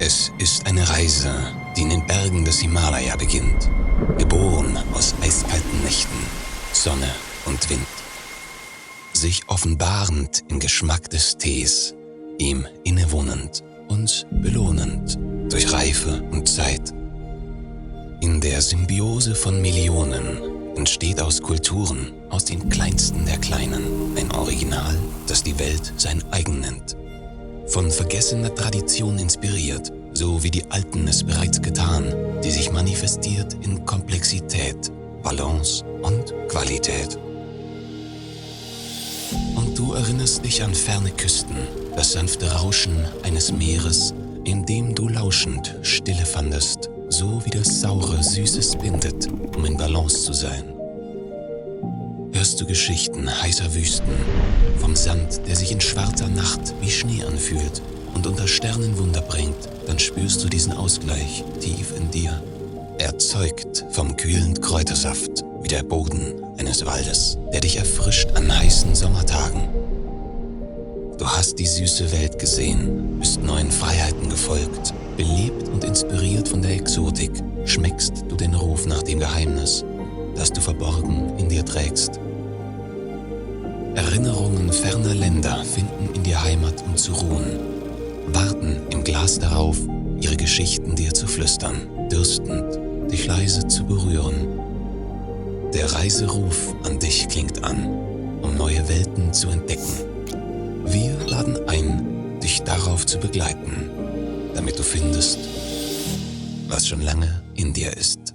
Es ist eine Reise, die in den Bergen des Himalaya beginnt, geboren aus eiskalten Nächten, Sonne und Wind. Sich offenbarend im Geschmack des Tees, ihm innewohnend und belohnend durch Reife und Zeit. In der Symbiose von Millionen entsteht aus Kulturen, aus den kleinsten der Kleinen, ein Original, das die Welt sein eigen nennt. Von vergessener Tradition inspiriert, so wie die Alten es bereits getan, die sich manifestiert in Komplexität, Balance und Qualität. Und du erinnerst dich an ferne Küsten, das sanfte Rauschen eines Meeres, in dem du lauschend Stille fandest, so wie das Saure Süßes bindet, um in Balance zu sein. Hörst du Geschichten heißer Wüsten, vom Sand, der sich in schwarzer Nacht wie Schnee anfühlt und unter Sternen Wunder bringt, dann spürst du diesen Ausgleich tief in dir, erzeugt vom kühlen Kräutersaft wie der Boden eines Waldes, der dich erfrischt an heißen Sommertagen. Du hast die süße Welt gesehen, bist neuen Freiheiten gefolgt, belebt und inspiriert von der Exotik, schmeckst du den Ruf nach dem Geheimnis, das du verborgen in dir trägst. Erinnerungen ferner Länder finden in dir Heimat, um zu ruhen, warten im Glas darauf, ihre Geschichten dir zu flüstern, dürstend, dich leise zu berühren. Der Reiseruf an dich klingt an, um neue Welten zu entdecken. Wir laden ein, dich darauf zu begleiten, damit du findest, was schon lange in dir ist.